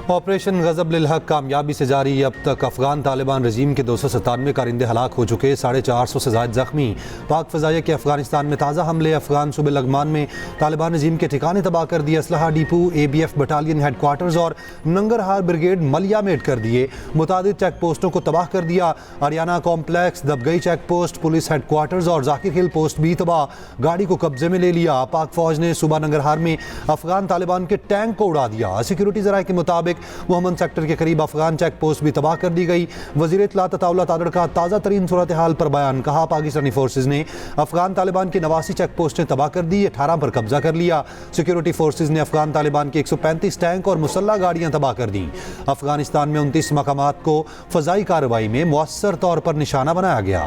Operation गजब लिल हक कामयाबी से जारी। अब तक अफगान तालिबान रजीम के 297 कारिंदे हलाक हो चुके, 450 से ज़ायद जख्मी। पाक फ़ज़ाइया के अफगानिस्तान में ताज़ा हमले। अफगान सूबे लगमान में तालिबान रजीम के ठिकाने तबाह कर दिए, असलहा डिपो, ABF बटालियन हेडक्वार्टर्स और नंगरहार ब्रिगेड मलियामेट कर दिए। मुतादिद चेक पोस्टों को तबाह कर दिया। Ariana complex, Dabgai check post, police headquarters और जाकिर हिल पोस्ट भी तबाह। गाड़ी को कब्जे में ले लिया। पाक फौज ने सूबा नंगरहार में अफगान तालिबान के टैंक को उड़ा दिया। सिक्योरिटी ज़राए के मुताबिक मोहम्मद सेक्टर के करीब अफगान चेक पोस्ट भी तबाह कर दी गई। वज़ीर इत्तला तताउला तादड़ का ताज़ा तरीन सूरत हाल पर बयान। कहा, पाकिस्तानी फोर्सेज ने अफगान तालिबान की 89 चेक पोस्टें तबाह कर दी, 18 पर कब्जा कर लिया। सिक्योरिटी फोर्सेज ने अफगान तालिबान की 135 टैंक और मुसल्ला गाड़ियां तबाह कर दी। अफगानिस्तान में 29 मकामात को फ़ज़ाई कार्रवाई में मुअस्सर तौर पर निशाना बनाया गया।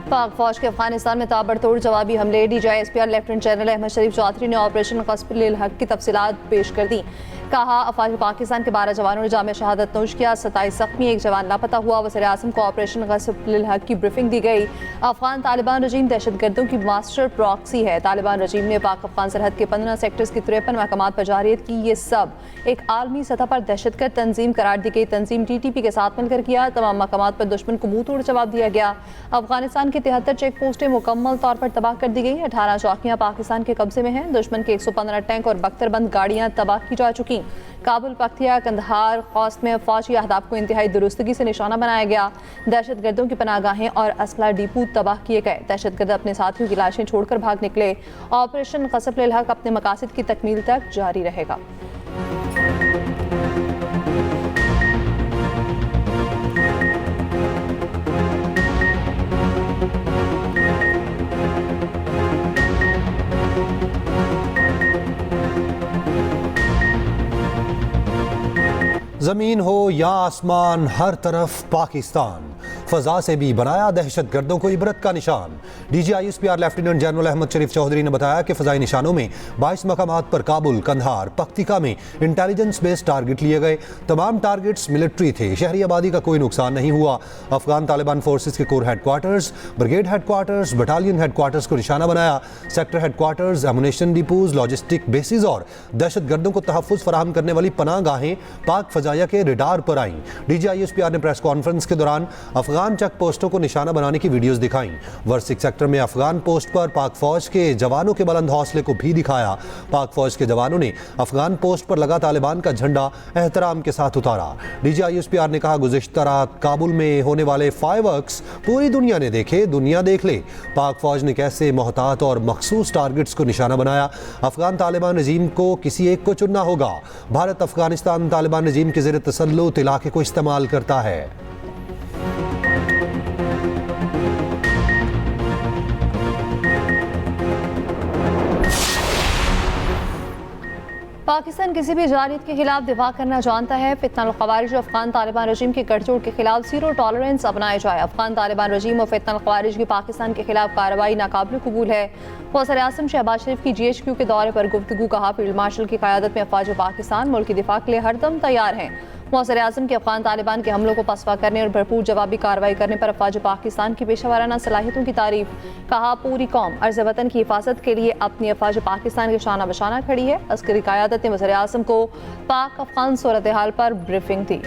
पाक फौज के अफगानिस्तान में ताबड़तोड़ जवाबी हमले। DGI-SPR लेफ्टिनेंट जनरल अहमद शरीफ चौधरी ने ऑपरेशन गस्ब लिल हक की तफसीलात पेश कर दी। कहा, अफवाज पाकिस्तान के 12 जवानों ने जाम शहादत नोश किया, 27 जख्मी, 1 जवान लापता हुआ। वज़ीर आज़म को ऑपरेशन गस्ब लिल हक की ब्रीफिंग दी गई। अफगान तालिबान रजीम दहशतगर्दों की मास्टर प्रॉक्सी है। तालिबान रजीम ने पाक अफगान सरहद के 15 सेक्टर्स की 53 महकमात पर जारियत की। ये सब एक आलमी सतह पर दहशतगर्द तंजीम करार दी गई तंजीम TTP के साथ मिलकर किया। तमाम महकमात पर दुश्मन को मुंह तोड़ जवाब दिया गया। अफगानिस्तान की 73 चेक पोस्टें मुकम्मल तौर पर तबाह कर दी गई। 18 चौकियां पाकिस्तान के कब्जे में हैं। दुश्मन के 115 टैंक और बख्तरबंद गाड़ियां तबाह की जा चुकी। काबुल, पख्तिया, कंदहार, खौस्त में फौजी अहदाफ को इंतहाई दुरुस्तगी से निशाना बनाया गया। दहशतगर्दों की पनागाहें और असला डिपो तबाह किए गए। दहशतगर्द अपने साथियों की लाशें छोड़कर भाग निकले। ऑपरेशन गस्ब लिल हक अपने मकासद की तकमील तक जारी रहेगा। ज़मीन हो या आसमान, हर तरफ पाकिस्तान। फ़ज़ा से भी बनाया दहशत गर्दों को इबरत का निशान। DGI-SPR लेफ्टिनेंट जनरल अहमद शरीफ चौधरी ने बताया कि फ़ज़ाई निशानों में 22 मकामात पर काबुल, कंधार, पख्तिका में इंटेलिजेंस बेस्ड टारगेट लिए गए। तमाम टारगेट्स मिलिट्री थे। शहरी आबादी का कोई नुकसान नहीं हुआ। अफगान तालिबान फोर्सेज के core headquarters, brigade headquarters, battalion headquarters को निशाना बनाया। Sector headquarters, ammunition depots, logistic basis और दहशत गर्दों को तहफ़्फ़ुज़ फराहम करने वाली पनाह गाहें पाक फ़ज़ाइया के रिडार पर आईं। DGI-SPR ने प्रेस कॉन्फ्रेंस के दौरान अफगान चेक पोस्टों को निशाना बनाने की वीडियोस दिखाई। वर्सिक सेक्टर में अफगान पोस्ट पर पाक फौज के जवानों के बुलंद हौसले को भी दिखाया। पाक फौज के जवानों ने अफगान पोस्ट पर लगा तालिबान का झंडा एहतराम के साथ उतारा। DGI-SPR ने कहा, गुज़िश्ता रात काबुल में होने वाले फायरवर्क्स पूरी दुनिया ने देखे, दुनिया देख ले। पाक फौज ने कैसे मोहतात और मखसूस टारगेट्स को निशाना बनाया। अफगान तालिबान रजीम को किसी एक को चुनना होगा। भारत अफगानिस्तान तालिबान रजीम के ज़ेर तसल्लुत इलाके को इस्तेमाल करता है। पाकिस्तान किसी भी जालियत के खिलाफ दिफा करना जानता है। फितना ख़वारिज और अफगान तालिबान रजीम के गठजोड़ के खिलाफ ज़ीरो टॉलरेंस अपनाया जाए। अफगान तालिबान रजीम और फितना ख़वारिज की पाकिस्तान के खिलाफ कार्रवाई नाकाबिल कबूल है। वज़ीर आज़म शहबाज शरीफ की GHQ के दौरे पर गुफ्तगू। कहा, फील्ड मार्शल की क़यादत में अफ़वाज पाकिस्तान मुल्क के दिफा के लिए हरदम तैयार हैं। वज़ीर आज़म के अफगान तालिबान के हमलों को पसवा करने और भरपूर जवाबी कार्रवाई करने पर अफ़वाज पाकिस्तान की पेशेवराना सलाहियतों की तारीफ। कहा, पूरी कौम अर्ज़ वतन की हिफाजत के लिए अपनी अफ़वाज पाकिस्तान के शाना बशाना खड़ी है। अस्करी क़यादत ने वज़ीर आज़म को पाक अफगान सूरत हाल पर ब्रीफिंग दी।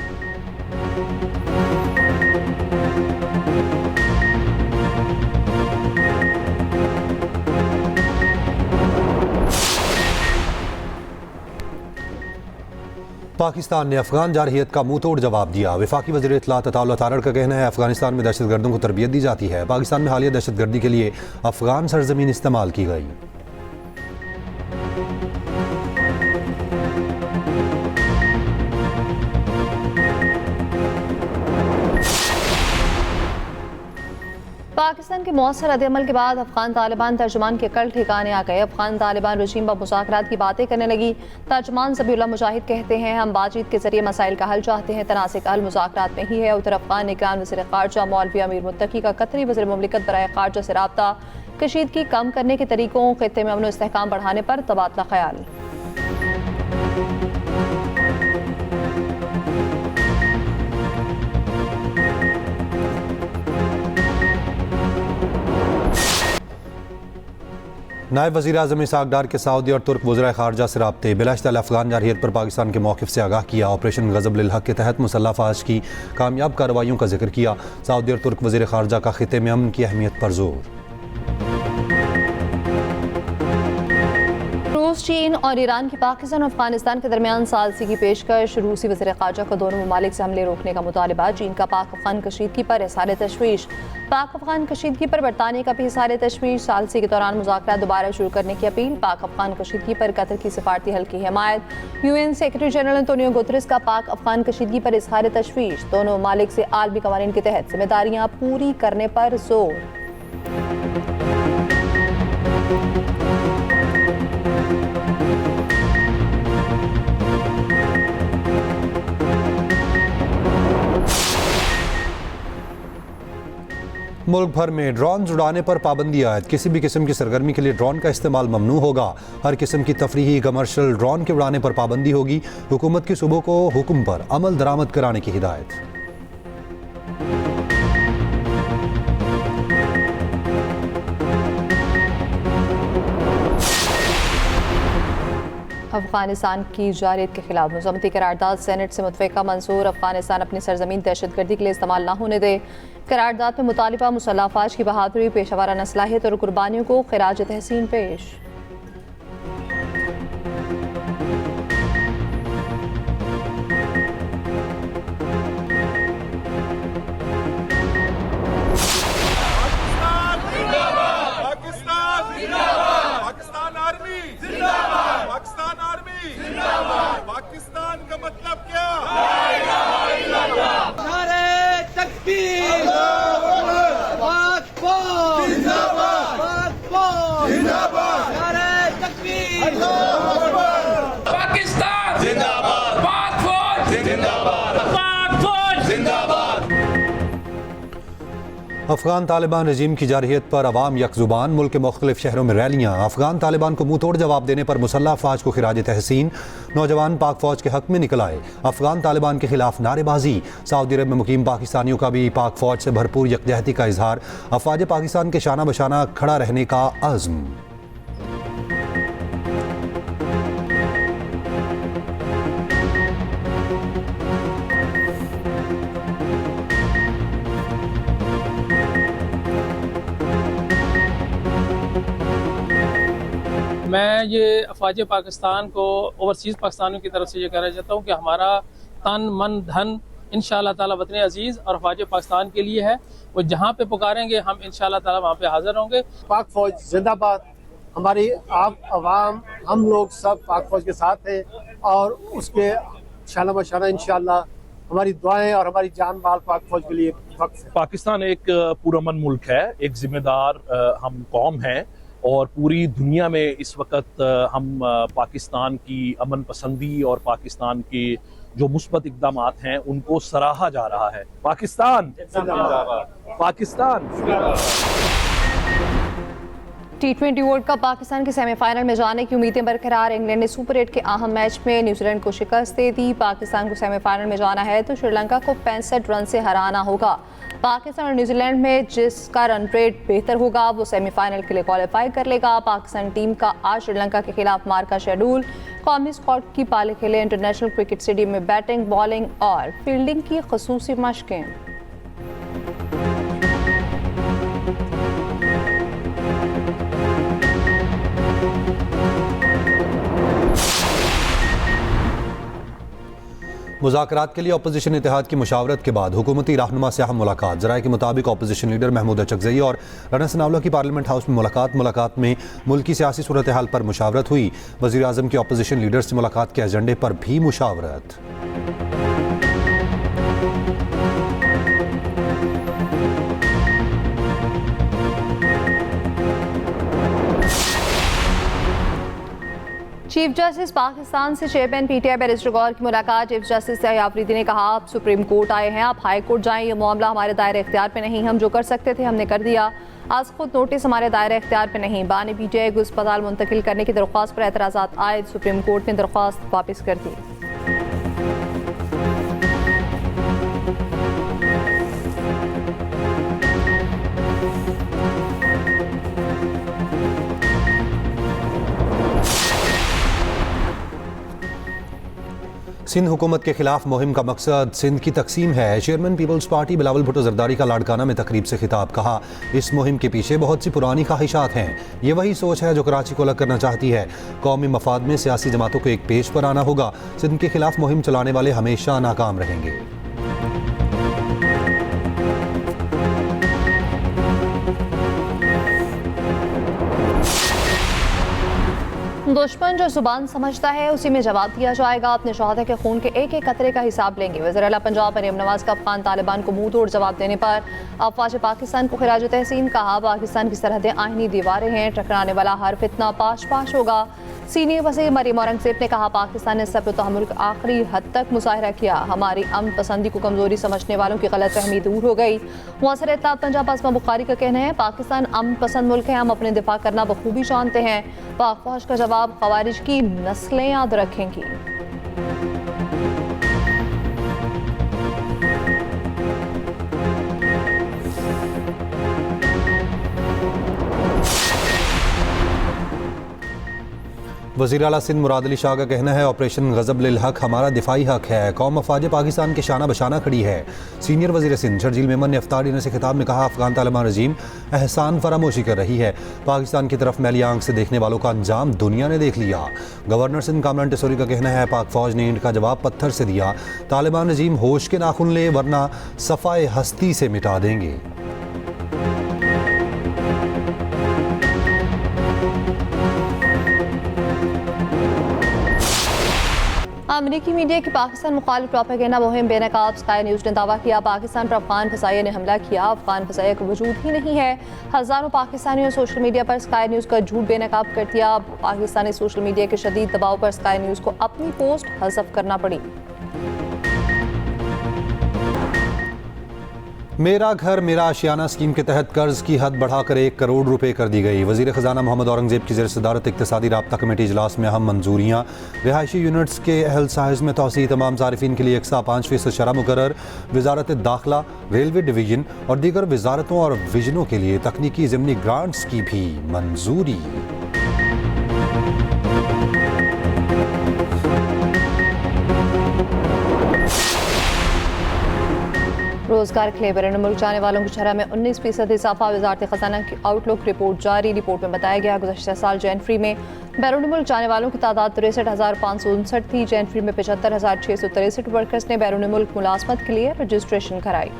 पाकिस्तान ने अफगान जारहियत का मुंह तोड़ जवाब दिया। वफाकी वज़ीर इत्तला तताउला तादड़ का कहना है, अफगानिस्तान में दहशतगर्दों को तरबियत दी जाती है। पाकिस्तान में हालिया दहशतगर्दी के लिए अफगान सरजमीन इस्तेमाल की गई। पाकिस्तान के मौसर रद्द-ए-अमल के बाद अफगान तालिबान तर्जुमान के कल ठिकाने आ गए। अफगान तालिबान रजीम पर मुज़ाकरात की बातें करने लगी। तर्जुमान ज़बीउल्लाह मुजाहिद कहते हैं, हम बातचीत के जरिए मसाइल का हल चाहते हैं। तनाज़े का हल मुज़ाकरात में ही है। उधर अफगान निगरान वज़ीर ख़ारजा मौलवी अमीर मुत्तकी का कतरी वज़ीर मुमलिकत बराए ख़ारजा से राब्ता, कशीदगी कम करने के तरीकों, ख़ित्ते में अमन व इस्तेहकाम बढ़ाने पर तबादला ख्याल। नायब वज़ीर आज़म इसहाक़ डार के सऊदी और तुर्क वज़राए ख़ारजा से राब्ते बिलाश्तल अफ़गान जारहियत पर पाकिस्तान के मौक़िफ़ से आगाह किया। ऑपरेशन ग़ज़ब लिल हक़ के तहत मुसल्लह फ़ाश की कामयाब कार्रवाइयों का जिक्र किया। सऊदी और तुर्क वज़ीर ख़ारजा का ख़ित्ते में अमन की अहमियत पर जोर। रूस, चीन और ईरान की पाकिस्तान और अफगानिस्तान के दरमियान सालसी की पेशकश। रूसी वज़ीर ख़ारजा का दोनों ममालिक से हमले रोकने का मुतालबा। चीन का पाक अफगान कशीदगी पर इज़हार तशवीश। पाक अफगान कशीदगी पर बरतानिया का भी इज़हार तशवीश। सालसी के दौरान मुज़ाकरात दोबारा शुरू करने की अपील। पाक अफगान कशीदगी पर कतर की सिफारती हल की हिमायत। UN secretary general Antonio Guterres का पाक अफगान कशीदगी पर इज़हार तशवीश। दोनों ममालिक से आलमी कवानीन के तहत जिम्मेदारियाँ पूरी करने पर जोर। मुल्क भर में ड्रोन उड़ाने पर पाबंदी आयद। किसी भी किस्म की सरगर्मी के लिए ड्रोन का इस्तेमाल ममनू होगा। हर किस्म की तफरीही कमर्शियल ड्रोन के उड़ाने पर पाबंदी होगी। हुकूमत की सूबों को हुक्म पर अमल दरामद कराने की हिदायत। अफगानिस्तान की जारियत के खिलाफ मज़म्मती करारदाद सेनेट से मुतफ़िक़ा मंसूर। अफगानिस्तान अपनी सरजमीन दहशतगर्दी के लिए इस्तेमाल न होने दे। करारदाद में मुतालिबा मुसल्लह अफ़वाज की बहादुरी, पेशा वाराना सलाहियत और कुर्बानियों को ख़िराज तहसीन पेश। पाकिस्तान का मतलब क्या? पाकिस्तान जिंदाबाद, पाक फौज जिंदाबाद, पाक फौज जिंदाबाद। अफगान तालिबान रजीम की जारहियत पर अवाम यकजुबान। मुल्क के मुख्तलिफ शहरों में रैलियाँ। अफगान तालिबान को मुंह तोड़ जवाब देने पर मुसल्लह अफवाज को खिराज तहसीन। नौजवान पाक फौज के हक में निकल आए। अफगान तालिबान के खिलाफ नारेबाजी। सऊदी अरब में मुकीम पाकिस्तानियों का भी पाक फौज से भरपूर यकजहती का इजहार। अफवाज पाकिस्तान के शाना बशाना खड़ा रहने का अज़्म। मैं ये अफवाज पाकिस्तान को ओवरसीज़ पाकिस्तानियों की तरफ से ये कहना चाहता हूँ कि हमारा तन मन धन इंशाअल्लाह ताला वतन अजीज़ और अफवाज पाकिस्तान के लिए है। वो जहाँ पे पुकारेंगे हम इंशाअल्लाह ताला वहाँ पे हाजिर होंगे। पाक फौज जिंदाबाद। हमारी आप अवाम हम लोग सब पाक फौज के साथ हैं और उसके शाना बशाना इंशाअल्लाह हमारी दुआएं और हमारी जान माल पाक फौज के लिए वक्त है। पाकिस्तान एक पुरअमन मुल्क है, एक जिम्मेदार हम कौम हैं और पूरी दुनिया में इस वक्त हम पाकिस्तान की अमन पसंदी और पाकिस्तान के जो मुस्बत इक़दामात हैं उनको सराहा जा रहा है। Pakistan Pakistan. T20 world cup Pakistan के सेमीफाइनल में जाने की उम्मीदें बरकरार। इंग्लैंड ने सुपर 8 के अहम मैच में न्यूजीलैंड को शिकस्त दे दी। पाकिस्तान को सेमीफाइनल में जाना है तो श्रीलंका को 65 रन से हराना होगा। पाकिस्तान और न्यूजीलैंड में जिसका रन रेट बेहतर होगा वो सेमीफाइनल के लिए क्वालिफाई कर लेगा। पाकिस्तान टीम का आज श्रीलंका के खिलाफ मार का शेड्यूल। कौमी स्क्वाड की पाले खेले इंटरनेशनल क्रिकेट स्टेडियम में बैटिंग, बॉलिंग और फील्डिंग की खसूसी मशकें। मुज़ाकरात के लिए अपोजिशन इत्तेहाद की मुशावरत के बाद हुकूमती रहनुमा से अहम मुलाकात। ज़राए के मुताबिक अपोजिशन लीडर महमूद अचकज़ई और राना सनाउल्लाह की पार्लियामेंट हाउस में मुलाकात में मुल्की सियासी सूरत हाल पर मुशावरत हुई। वज़ीर आज़म की अपोजिशन लीडर से मुलाकात के एजेंडे पर भी मुशावरत। चीफ जस्टिस पाकिस्तान से चेयरमैन PTI बैरिस्टर गौर की मुलाकात। चीफ जस्टिस यहया अफरीदी ने कहा आप सुप्रीम कोर्ट आए हैं, आप हाई कोर्ट जाएं, ये मामला हमारे दायरे इख्तियार पे नहीं। हम जो कर सकते थे हमने कर दिया। आज खुद नोटिस हमारे दायरे इख्तियार पे नहीं। बानी PTI को अस्पताल मुंतकिल करने की दरख्वास्त पर एतराज़ात आए। सुप्रीम कोर्ट ने दरख्वास्त वापस कर दी। सिंध हुकूमत के खिलाफ मुहिम का मकसद सिंध की तकसीम है। Chairman peoples party Bilawal Bhutto Zardari का लाड़काना में तकरीब से खिताब। कहा, इस मुहिम के पीछे बहुत सी पुरानी ख्वाहिशात हैं। ये वही सोच है जो कराची को अलग करना चाहती है। कौमी मफाद में सियासी जमातों को एक पेश पर आना होगा। सिंध के खिलाफ मुहिम चलाने वाले हमेशा नाकाम रहेंगे। दुश्मन जो जुबान समझता है उसी में जवाब दिया जाएगा। अपने शहादत के खून के एक एक कतरे का हिसाब लेंगे। वज़ीर आला पंजाब मरीम नवाज का अफगान तालिबान को मुंह तोड़ जवाब देने पर अफवाज पाकिस्तान को खिराज तहसीन। कहा, पाकिस्तान की सरहदें आईनी दीवारें हैं, टकराने वाला हर फितना पाश पाश होगा। सीनियर वज़ीर मरीम औरंगज़ेब ने कहा, पाकिस्तान ने सब्र तहम्मुल का आखिरी हद तक मुजाहिरा किया। हमारी अमन पसंदी को कमजोरी समझने वालों की गलत फहमी दूर हो गई। मुअस्सर इत्तेहाद पंजाब आसमा बुखारी का कहना है, पाकिस्तान अमन पसंद मुल्क है, हम अपने दिफा करना बखूबी जानते हैं। पाक फौज का जवाब खवारिज की नस्लें याद रखेंगी। वज़ीर आला सिंध मुराद अली शाह का कहना है, ऑपरेशन गज़ब लिल हक हमारा दिफाई हक है। कौम अफवाज पाकिस्तान के शाना बशाना खड़ी है। सीनियर वज़ीर सिंध शर्जील मेमन ने इफ्तार डिनर से खिताब में कहा, अफगान तालिबान रजीम एहसान फरामोशी कर रही है। पाकिस्तान की तरफ मैली आंख से देखने वालों का अंजाम दुनिया ने देख लिया। गवर्नर सिंध कामरान टेसोरी का कहना है, पाक फौज ने ईंट का जवाब पत्थर से दिया। तालिबान रजीम होश के नाखून ले वरना सफ़ाए हस्ती से मिटा देंगे। अमरीकी मीडिया की पाकिस्तान मुखालिफ प्रोपेगेंडा मुहिम बेनकाब। स्काई न्यूज़ ने दावा किया, पाकिस्तान पर अफगान फसाइया ने हमला किया। अफगान फसाइया का वजूद ही नहीं है। हज़ारों पाकिस्तानियों ने सोशल मीडिया पर स्काई न्यूज़ का झूठ बेनकाब कर दिया। पाकिस्तानी सोशल मीडिया के शदीद दबाव पर स्काई न्यूज़ को अपनी पोस्ट हज़फ करना पड़ी। मेरा घर मेरा आशियाना स्कीम के तहत कर्ज की हद बढ़ाकर 1 करोड़ रुपए कर दी गई। वज़ीर ख़जाना मोहम्मद औरंगज़ेब की ज़ेर-ए-सदारत इक़्तिसादी राब्ता कमेटी इजलास में अहम मंजूरियाँ। रिहायशी यूनिट्स के अहल साइज़ में तोसी, तमाम सारिफिन के लिए 105% शरह मुकर्रर। वज़ारत दाखिला, रेलवे डिवीज़न और दीगर वज़ारतों और विजनों के लिए तकनीकी ज़िमनी ग्रांट्स की भी मंजूरी। रोजगार के लिए बैरून मुल्क जाने वालों की शरह में 19% इजाफा। वज़ारत ख़जाना की आउटलुक रिपोर्ट जारी। रिपोर्ट में बताया गया, गुज़श्ता साल जनवरी में बैरून मुल्क जाने वालों की तादाद 63,559 थी। जनवरी में 75,663 वर्कर्स ने बैरून मुल्क मुलाजमत के लिए रजिस्ट्रेशन कराई।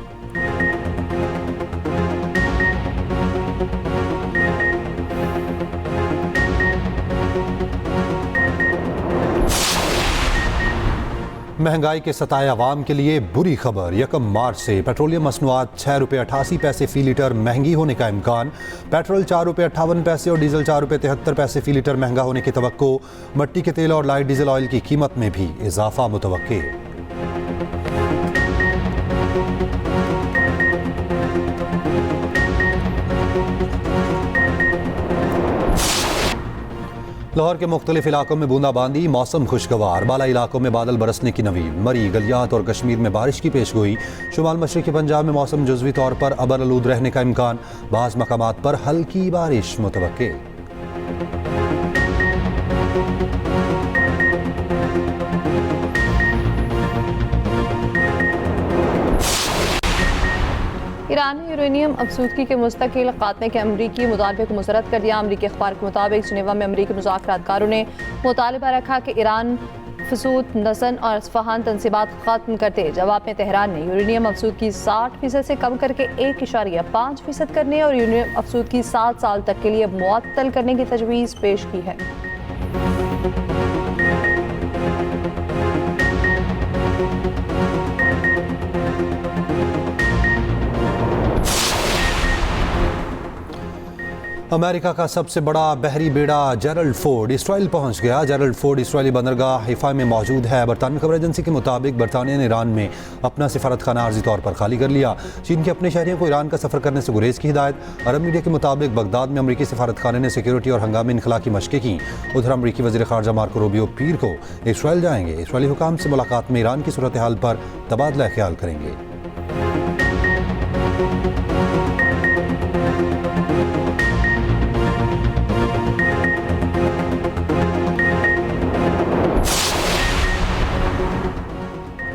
महंगाई के सताए अवाम के लिए बुरी खबर। 1 मार्च से पेट्रोलियम मसनूआत 6 रुपये 88 पैसे फ़ी लीटर महंगी होने का इम्कान। पेट्रोल 4 रुपये 58 पैसे और डीजल 4 रुपये 73 पैसे फ़ी लीटर महंगा होने की तवक्को। मट्टी के तेल और लाइट डीजल ऑयल की कीमत में भी इजाफा मुतवक्के। लाहौर के मुख्तलिफ इलाकों में बूंदाबांदी, मौसम खुशगवार। बाला इलाकों में बादल बरसने की नवीद। मरी, गलियात और कश्मीर में बारिश की पेशगोई। शुमाल मशरक़ी पंजाब में मौसम जुज़वी तौर पर अबर आलूद रहने का इम्कान। बाज़ मकामात पर हल्की बारिश मुतवक्के। ईरान ने यूरेनियम अफसूदगी के मुस्तकिल खात्मे के अमरीकी मुतालबे को मुस्तरद कर दिया। अमरीकी अखबार के मुताबिक जिनेवा में अमरीकी मुज़ाकरातकारों ने मुतालबा रखा कि ईरान फसूद, नसन और अस्फहान तनसीबात खत्म करते। जवाब में तेहरान ने यूरेनियम अफसूदगी 60% से कम करके 1.5% करने और यूरेनियम अफसूदगी 7 साल तक के लिए मुअत्तल करने की तजवीज़ पेश की है। अमेरिका का सबसे बड़ा बहरी बेड़ा जेरल्ड फोर्ड इसराइल पहुंच गया। जेरल्ड फोर्ड इसराइली बंदरगाह हिफा में मौजूद है। बरतानवी खबर एजेंसी के मुताबिक बरतानिया ने ईरान में अपना सिफारत खाना आर्जी तौर पर खाली कर लिया। चीन के अपने शहरियों को ईरान का सफ़र करने से गुरेज की हिदायत। अरब मीडिया के मुताबिक बगदाद में अमरीकी सिफारत खाने ने सिक्योरिटी और हंगामी इनखला की मशक़ें की। उधर अमरीकी वज़ीर ख़ारजा मार्को रूबियो पीर को इसराइल जाएंगे। इसराइली हुकाम से मुलाकात में ईरान की सूरत हाल पर तबादला ख्याल करेंगे।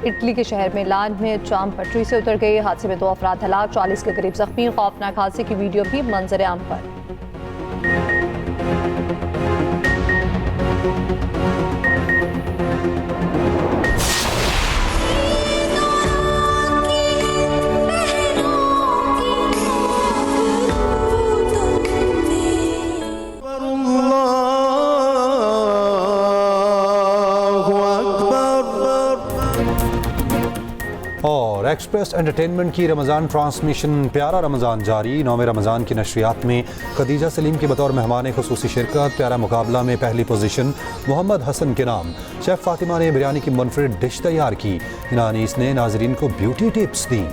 इटली के शहर मिलान में ट्राम पटरी से उतर गई। हादसे में 2 अफराद हलाक, 40 के करीब जख्मी। खौफनाक हादसे की वीडियो भी मंजर आम पर। और एक्सप्रेस एंटरटेनमेंट की रमज़ान ट्रांसमिशन प्यारा रमज़ान जारी। 9वें रमज़ान की नशरियात में खदीजा सलीम की बतौर मेहमान खुसूसी शिरकत। प्यारा मुकाबला में पहली पोजीशन मोहम्मद हसन के नाम। शेफ़ फातिमा ने बिरयानी की मुनफरिद डिश तैयार की। इनानीस ने नाजरीन को ब्यूटी टिप्स दी।